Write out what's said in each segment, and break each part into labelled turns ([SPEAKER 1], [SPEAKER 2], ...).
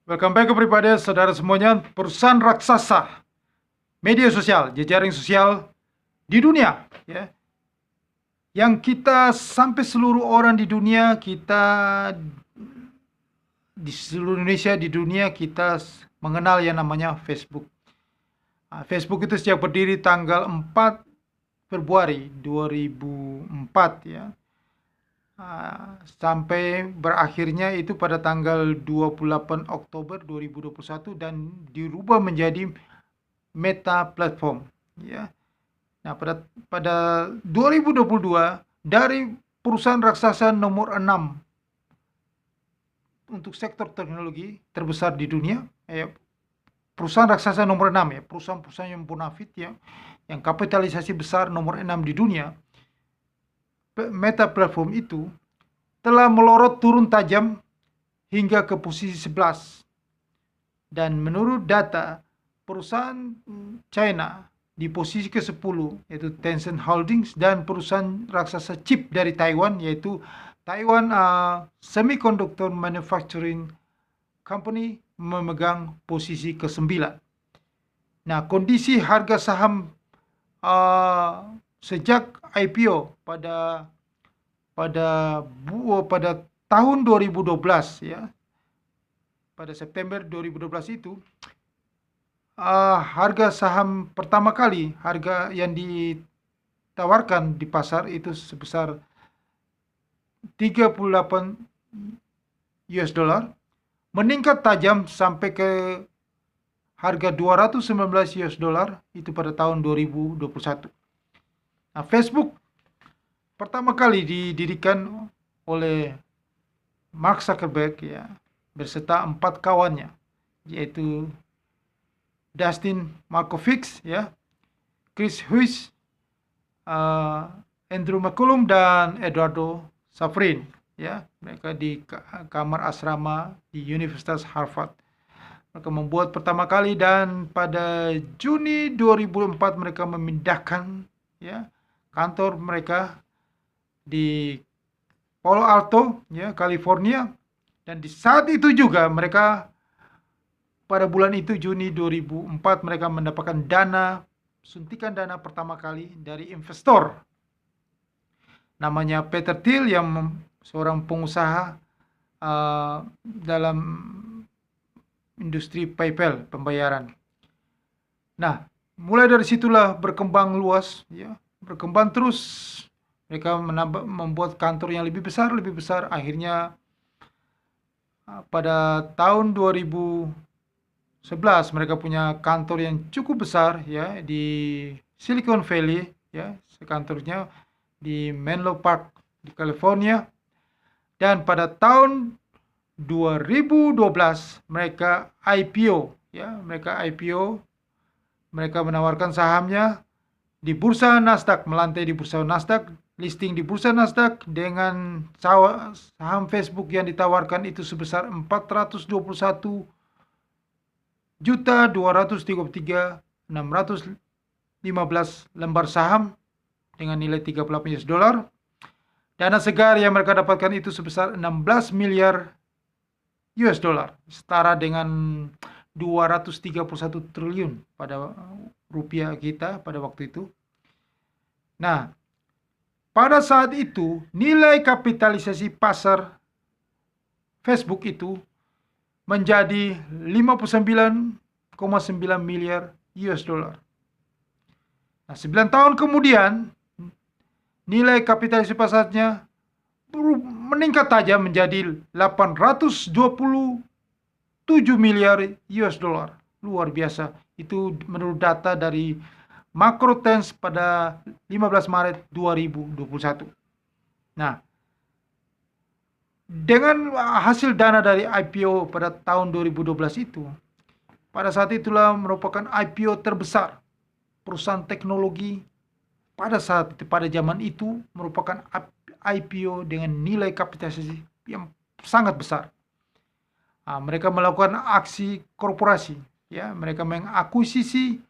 [SPEAKER 1] Welcome back everybody, saudara semuanya. Perusahaan raksasa media sosial, jejaring sosial di dunia, ya, yang kita sampai seluruh orang di dunia, kita di seluruh Indonesia, di dunia kita mengenal yang namanya Facebook. Facebook itu sejak berdiri tanggal 4 Februari 2004, ya. Sampai berakhirnya itu pada tanggal 28 Oktober 2021 dan dirubah menjadi Meta Platform, ya. Nah, pada 2022 dari perusahaan raksasa nomor 6 untuk sektor teknologi terbesar di dunia, perusahaan raksasa nomor 6, ya, perusahaan-perusahaan yang bonafit, ya, yang kapitalisasi besar nomor 6 di dunia. Meta Platform itu telah melorot turun tajam hingga ke posisi 11. Dan menurut data perusahaan China di posisi ke-10 yaitu Tencent Holdings, dan perusahaan raksasa chip dari Taiwan yaitu Taiwan Semiconductor Manufacturing Company memegang posisi ke-9. Nah, kondisi harga saham sejak IPO pada tahun 2012, ya, pada September 2012 itu, harga saham pertama kali, harga yang ditawarkan di pasar itu sebesar 38 US dollar, meningkat tajam sampai ke harga 219 US dollar itu pada tahun 2021. Nah, Facebook pertama kali didirikan oleh Mark Zuckerberg, ya, berserta 4 kawannya, yaitu Dustin Markovich, ya, Chris Huysch, Andrew McCollum, dan Eduardo Safrin, ya. Mereka di kamar asrama di Universitas Harvard. Mereka membuat pertama kali, dan pada Juni 2004 mereka memindahkan, ya, kantor mereka di Palo Alto, ya, California. Dan di saat itu juga mereka, pada bulan itu Juni 2004, mereka mendapatkan suntikan dana pertama kali dari investor namanya Peter Thiel, yang seorang pengusaha dalam industri PayPal pembayaran. Nah, mulai dari situlah berkembang luas, ya, berkembang terus. Mereka membuat kantor yang lebih besar. Akhirnya pada tahun 2011 mereka punya kantor yang cukup besar, ya, di Silicon Valley, ya, kantornya di Menlo Park di California. Dan pada tahun 2012 mereka IPO, ya, mereka menawarkan sahamnya di bursa Nasdaq, melantai di bursa Nasdaq, listing di bursa Nasdaq, dengan saham Facebook yang ditawarkan itu sebesar 421.233.615 lembar saham dengan nilai 38 US dollar. Dana segar yang mereka dapatkan itu sebesar 16 miliar US dollar, setara dengan 231 triliun pada rupiah kita pada waktu itu. Nah, pada saat itu nilai kapitalisasi pasar Facebook itu menjadi 59,9 miliar US dollar. Nah, 9 tahun kemudian nilai kapitalisasi pasarnya meningkat tajam menjadi 827 miliar US dollar. Luar biasa. Itu menurut data dari Macrotrends pada 15 Maret 2021. Nah, dengan hasil dana dari IPO pada tahun 2012 itu, pada saat itulah merupakan IPO terbesar perusahaan teknologi pada zaman itu, merupakan IPO dengan nilai kapitalisasi yang sangat besar. Mereka melakukan aksi korporasi, ya, mereka mengakuisisi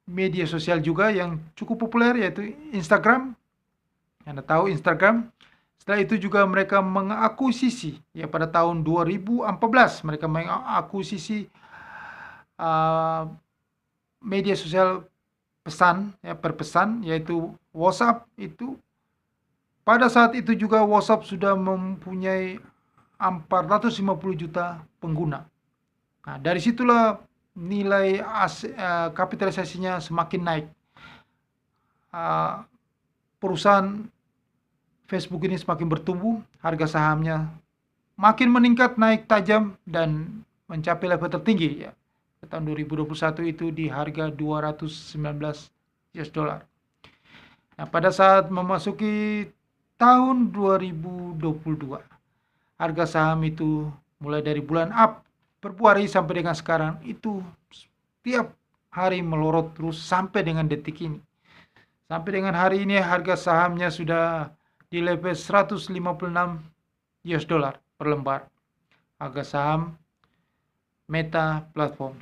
[SPEAKER 1] media sosial juga yang cukup populer, yaitu Instagram. Anda tahu Instagram, Setelah itu juga mereka mengakuisisi, ya pada tahun 2014 mereka mengakuisisi uh, media sosial pesan, ya berpesan, yaitu WhatsApp itu. Pada saat itu juga WhatsApp sudah mempunyai 450 juta pengguna. Nah, dari situlah nilai kapitalisasinya semakin naik. Perusahaan Facebook ini semakin bertumbuh, harga sahamnya makin meningkat, naik tajam dan mencapai level tertinggi, ya. Tahun 2021 itu di harga 219 US dollar. Nah, pada saat memasuki tahun 2022, harga saham itu mulai dari bulan Februari sampai dengan sekarang itu tiap hari melorot terus sampai dengan detik ini. Sampai dengan hari ini harga sahamnya sudah di level 156 US dollar per lembar. Harga saham Meta Platform.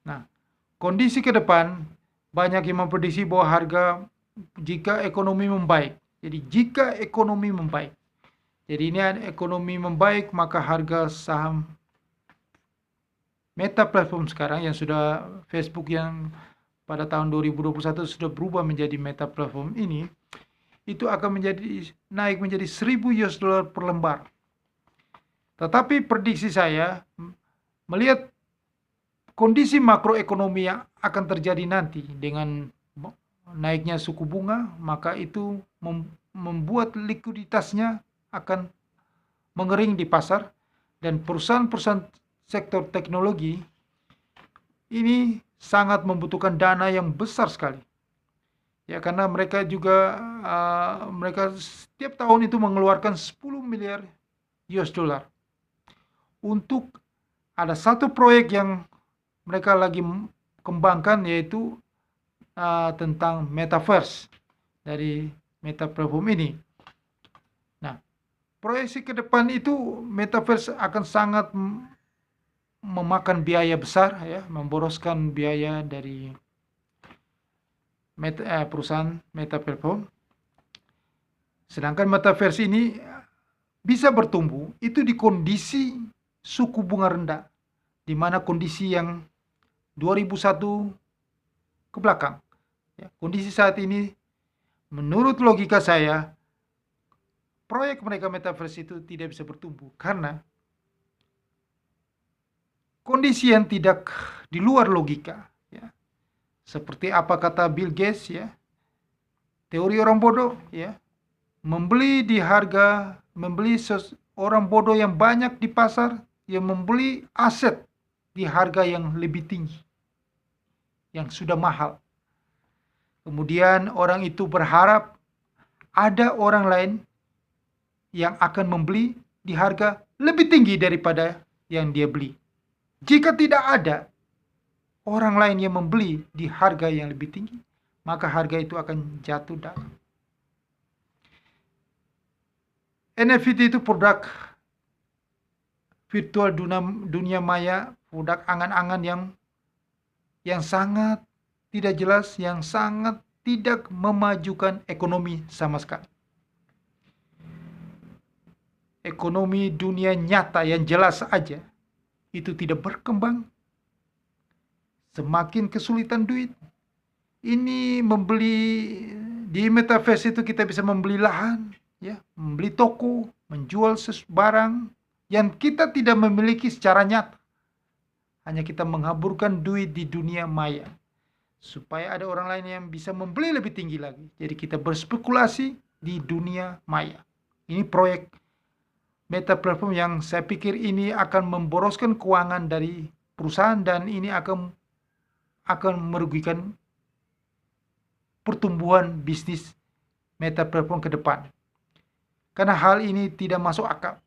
[SPEAKER 1] Nah, kondisi ke depan banyak yang memprediksi bahwa harga jika ekonomi membaik. Jadi jika ekonomi membaik. Jadi ini ekonomi membaik, maka harga saham Meta Platform sekarang yang sudah Facebook yang pada tahun 2021 sudah berubah menjadi Meta Platform ini, itu akan naik menjadi 1000 US dollar per lembar. Tetapi prediksi saya melihat kondisi makroekonomi yang akan terjadi nanti dengan naiknya suku bunga, maka itu membuat likuiditasnya akan mengering di pasar, dan perusahaan-perusahaan sektor teknologi ini sangat membutuhkan dana yang besar sekali. Ya, karena mereka juga mereka setiap tahun itu mengeluarkan 10 miliar US dollar untuk ada satu proyek yang mereka lagi kembangkan, yaitu tentang metaverse dari Meta Platform ini. Nah, proyeksi ke depan itu metaverse akan sangat memakan biaya besar, ya, memboroskan biaya dari perusahaan Meta Platform. Sedangkan metaverse ini bisa bertumbuh itu di kondisi suku bunga rendah, di mana kondisi yang 2001 ke belakang, ya, kondisi saat ini menurut logika saya proyek mereka metaverse itu tidak bisa bertumbuh karena kondisi yang tidak di luar logika, ya. Seperti apa kata Bill Gates, ya, teori orang bodoh, ya, membeli orang bodoh yang banyak di pasar, yang membeli aset di harga yang lebih tinggi, yang sudah mahal. Kemudian orang itu berharap ada orang lain yang akan membeli di harga lebih tinggi daripada yang dia beli. Jika tidak ada orang lain yang membeli di harga yang lebih tinggi, maka harga itu akan jatuh dalam. NFT itu produk virtual dunia maya, produk angan-angan yang sangat tidak jelas, yang sangat tidak memajukan ekonomi sama sekali. Ekonomi dunia nyata yang jelas saja itu tidak berkembang. Semakin kesulitan duit. Ini membeli di metaverse itu kita bisa membeli lahan, ya, membeli toko, menjual barang yang kita tidak memiliki secara nyata. Hanya kita menghaburkan duit di dunia maya supaya ada orang lain yang bisa membeli lebih tinggi lagi. Jadi kita berspekulasi di dunia maya. Ini proyek Meta Platform yang saya pikir ini akan memboroskan keuangan dari perusahaan, dan ini akan merugikan pertumbuhan bisnis Meta Platform ke depan. Karena hal ini tidak masuk akal.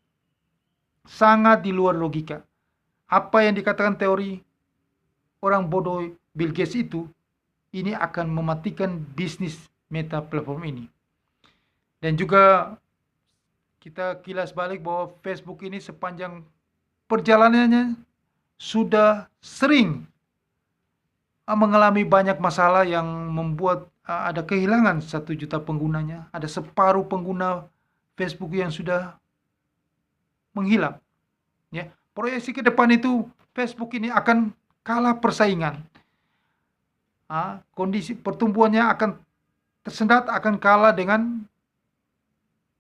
[SPEAKER 1] Sangat di luar logika. Apa yang dikatakan teori orang bodoh Bill Gates itu, ini akan mematikan bisnis Meta Platform ini. Dan juga kita kilas balik bahwa Facebook ini sepanjang perjalanannya sudah sering mengalami banyak masalah yang membuat ada kehilangan 1 juta penggunanya. Ada separuh pengguna Facebook yang sudah menghilang. Ya, proyeksi ke depan itu Facebook ini akan kalah persaingan. Kondisi pertumbuhannya akan tersendat, akan kalah dengan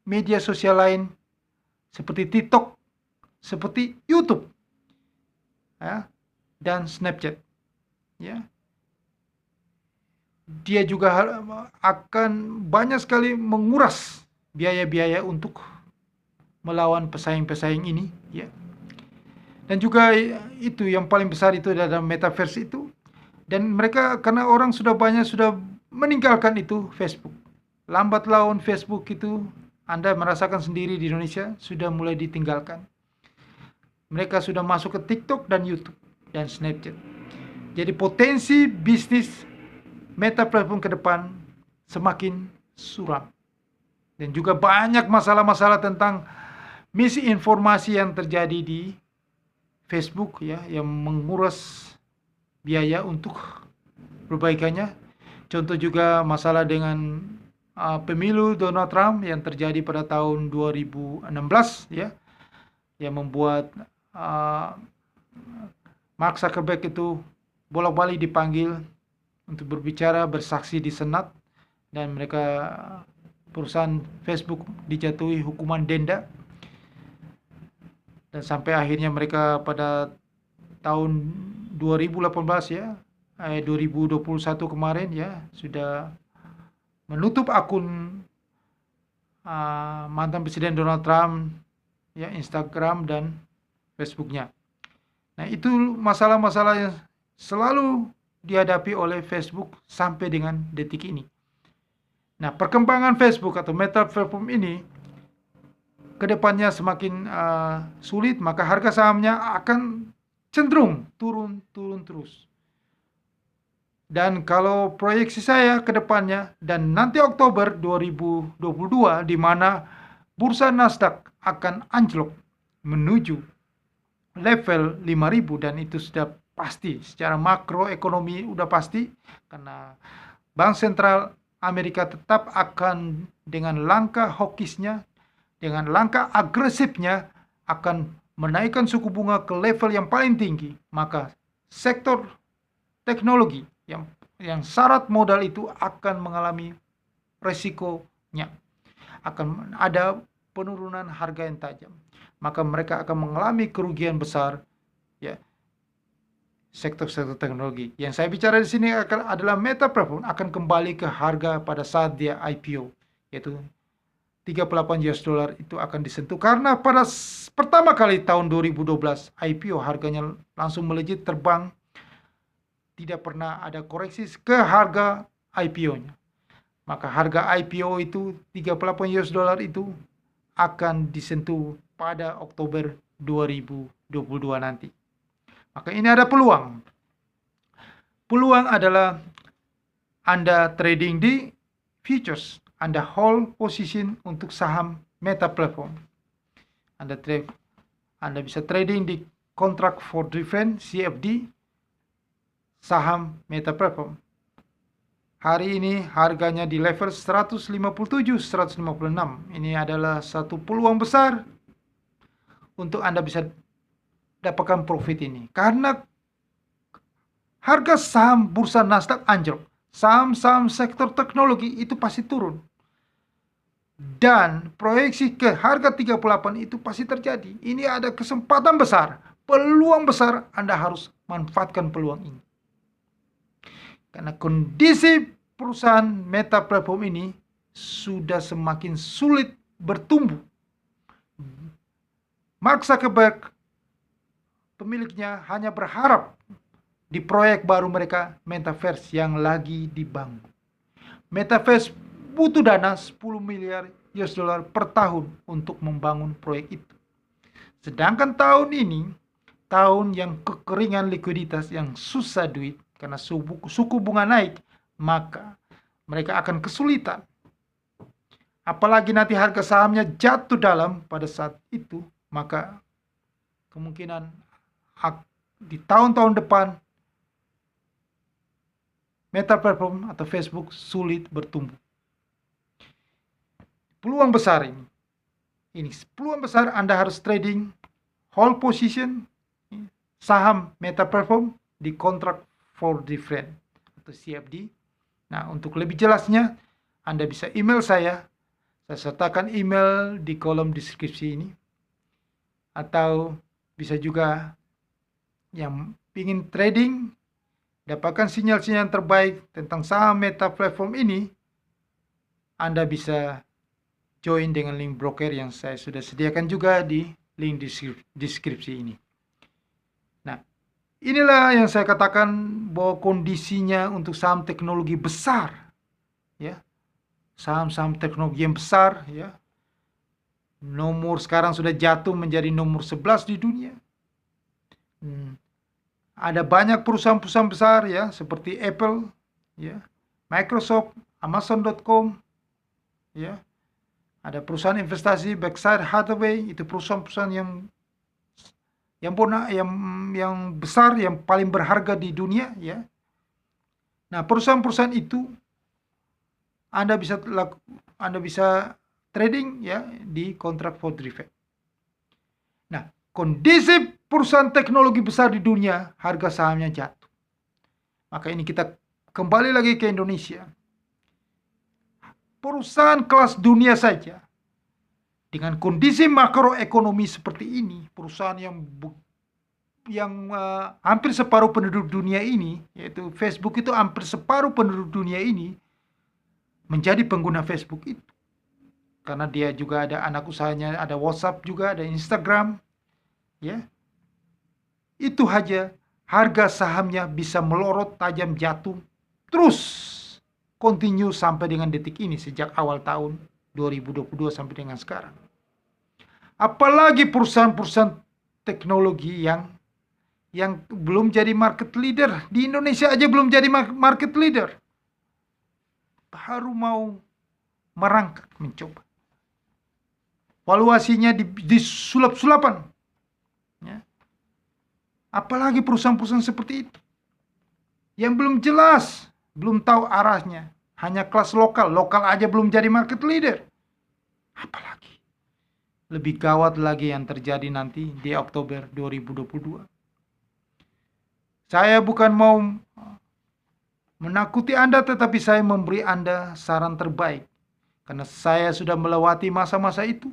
[SPEAKER 1] media sosial lain seperti TikTok, seperti YouTube, ya, dan Snapchat. Ya, dia juga akan banyak sekali menguras biaya-biaya untuk melawan pesaing-pesaing ini, ya. Dan juga itu yang paling besar itu adalah metaverse itu. Dan mereka karena orang sudah banyak sudah meninggalkan itu Facebook. Lambat laun Facebook itu Anda merasakan sendiri di Indonesia sudah mulai ditinggalkan. Mereka sudah masuk ke TikTok dan YouTube dan Snapchat. Jadi potensi bisnis meta platform ke depan semakin suram. Dan juga banyak masalah-masalah tentang misinformasi yang terjadi di Facebook, ya, yang menguras biaya untuk perbaikannya. Contoh juga masalah dengan pemilu Donald Trump yang terjadi pada tahun 2016, ya, yang membuat Mark Zuckerberg itu bolak-balik dipanggil untuk berbicara, bersaksi di Senat, dan mereka perusahaan Facebook dijatuhi hukuman denda, dan sampai akhirnya mereka pada tahun 2018, ya, 2021 kemarin, ya, sudah menutup akun mantan Presiden Donald Trump, ya, Instagram dan Facebooknya. Nah, itu masalah-masalah yang selalu dihadapi oleh Facebook sampai dengan detik ini. Nah, perkembangan Facebook atau meta platform ini kedepannya semakin sulit, maka harga sahamnya akan cenderung turun terus. Dan kalau proyeksi saya ke depannya, dan nanti Oktober 2022, di mana bursa Nasdaq akan anjlok menuju level 5.000, dan itu sudah pasti secara makroekonomi udah pasti, karena Bank Sentral Amerika tetap akan dengan langkah hawkishnya, dengan langkah agresifnya akan menaikkan suku bunga ke level yang paling tinggi, maka sektor teknologi yang syarat modal itu akan mengalami resikonya. Akan ada penurunan harga yang tajam. Maka mereka akan mengalami kerugian besar, ya, sektor-sektor teknologi. Yang saya bicara di sini adalah meta platform akan kembali ke harga pada saat dia IPO, yaitu 38 US dollar itu akan disentuh, karena pada pertama kali tahun 2012 IPO harganya langsung melejit terbang, tidak pernah ada koreksi ke harga IPO-nya. Maka harga IPO itu 38 US dollar itu akan disentuh pada Oktober 2022 nanti. Maka ini ada peluang. Peluang adalah Anda trading di futures, Anda hold position untuk saham meta platform. Anda bisa trading di contract for different CFD saham meta platform. Hari ini harganya di level 157-156. Ini adalah satu peluang besar untuk Anda bisa dapatkan profit ini. Karena harga saham bursa Nasdaq anjlok. Saham-saham sektor teknologi itu pasti turun. Dan proyeksi ke harga 38 itu pasti terjadi. Ini ada kesempatan besar, peluang besar, Anda harus manfaatkan peluang ini. Karena kondisi perusahaan meta platform ini sudah semakin sulit bertumbuh. Mark Zuckerberg, pemiliknya, hanya berharap di proyek baru mereka, Metaverse, yang lagi dibangun. Metaverse butuh dana 10 miliar US dollar per tahun untuk membangun proyek itu. Sedangkan tahun ini, tahun yang kekeringan likuiditas, yang susah duit, karena suku bunga naik, maka mereka akan kesulitan. Apalagi nanti harga sahamnya jatuh dalam pada saat itu, maka kemungkinan di tahun-tahun depan meta platform atau Facebook sulit bertumbuh. Peluang besar ini. Ini peluang besar Anda harus trading hold position saham Meta Platform di kontrak for different atau CFD. Nah, untuk lebih jelasnya Anda bisa email saya sertakan email di kolom deskripsi ini. Atau bisa juga yang ingin trading, dapatkan sinyal-sinyal terbaik tentang saham Meta Platform ini, Anda bisa join dengan link broker yang saya sudah sediakan juga di link deskripsi ini. Nah, inilah yang saya katakan bahwa kondisinya untuk saham teknologi besar, ya, saham-saham teknologi yang besar, ya, nomor sekarang sudah jatuh menjadi nomor 11 di dunia. Ada banyak perusahaan-perusahaan besar, ya, seperti Apple, ya, Microsoft, Amazon.com, ya. Ada perusahaan investasi Berkshire Hathaway, itu perusahaan-perusahaan yang besar, yang paling berharga di dunia, ya. Nah, perusahaan-perusahaan itu Anda bisa trading, ya, di kontrak for different. Nah, kondisi perusahaan teknologi besar di dunia, harga sahamnya jatuh. Maka ini kita kembali lagi ke Indonesia. Perusahaan kelas dunia saja, dengan kondisi makroekonomi seperti ini, perusahaan yang hampir separuh penduduk dunia ini, yaitu Facebook itu hampir separuh penduduk dunia ini menjadi pengguna Facebook itu. Karena dia juga ada anak usahanya, ada WhatsApp juga, ada Instagram, ya. Itu aja harga sahamnya bisa melorot tajam, jatuh terus continue sampai dengan detik ini, sejak awal tahun 2022 sampai dengan sekarang. Apalagi perusahaan-perusahaan teknologi yang belum jadi market leader. Di Indonesia aja belum jadi market leader, baru mau merangkak mencoba. Valuasinya disulap-sulapan, ya. Apalagi perusahaan-perusahaan seperti itu yang belum jelas, belum tahu arahnya, hanya kelas lokal aja belum jadi market leader. Apalagi lebih gawat lagi yang terjadi nanti di Oktober 2022. Saya bukan mau menakuti Anda, tetapi saya memberi Anda saran terbaik. Karena saya sudah melewati masa-masa itu.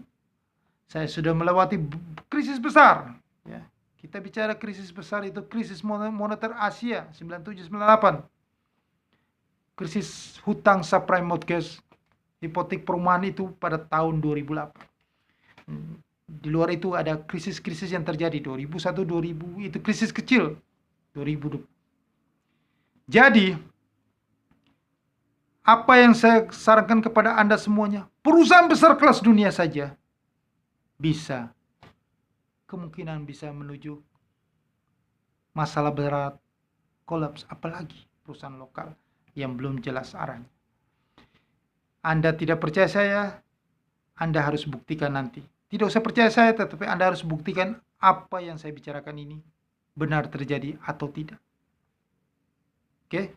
[SPEAKER 1] Saya sudah melewati krisis besar, ya. Kita bicara krisis besar itu krisis moneter Asia 97-98. Krisis hutang subprime mortgage, hipotek perumahan itu pada tahun 2008. Di luar itu ada krisis-krisis yang terjadi 2001-2000, itu krisis kecil 2020. Jadi, apa yang saya sarankan kepada Anda semuanya, perusahaan besar kelas dunia saja kemungkinan bisa menuju masalah berat, kolaps, apalagi perusahaan lokal yang belum jelas arahnya. Anda tidak percaya saya, Anda harus buktikan nanti. Tidak usah percaya saya, tetapi Anda harus buktikan apa yang saya bicarakan ini benar terjadi atau tidak. Oke?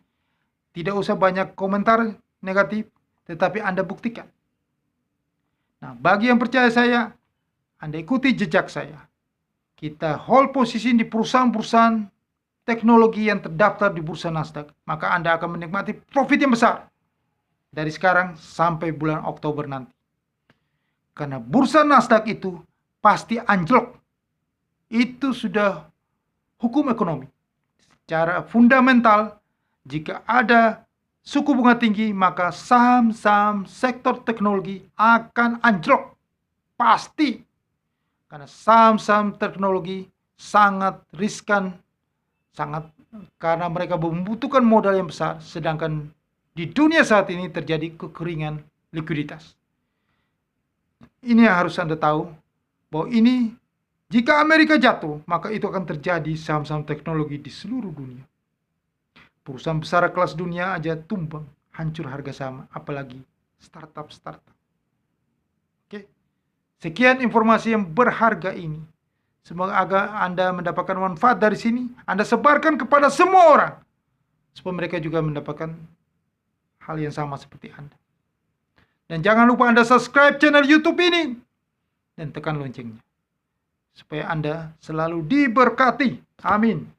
[SPEAKER 1] Tidak usah banyak komentar negatif, tetapi Anda buktikan. Nah, bagi yang percaya saya, Anda ikuti jejak saya. Kita hold posisi di perusahaan-perusahaan teknologi yang terdaftar di Bursa Nasdaq. Maka Anda akan menikmati profit yang besar dari sekarang sampai bulan Oktober nanti. Karena Bursa Nasdaq itu pasti anjlok. Itu sudah hukum ekonomi. Secara fundamental, jika ada suku bunga tinggi, maka saham-saham sektor teknologi akan anjlok. Pasti. Karena saham-saham teknologi sangat riskan, karena mereka membutuhkan modal yang besar, sedangkan di dunia saat ini terjadi kekeringan likuiditas. Ini yang harus Anda tahu, bahwa ini jika Amerika jatuh, maka itu akan terjadi saham-saham teknologi di seluruh dunia. Perusahaan besar kelas dunia aja tumbang, hancur harga saham, apalagi startup. Oke. Sekian informasi yang berharga ini. Semoga Anda mendapatkan manfaat dari sini. Anda sebarkan kepada semua orang, supaya mereka juga mendapatkan hal yang sama seperti Anda. Dan jangan lupa Anda subscribe channel YouTube ini. dan tekan loncengnya. Supaya Anda selalu diberkati. Amin.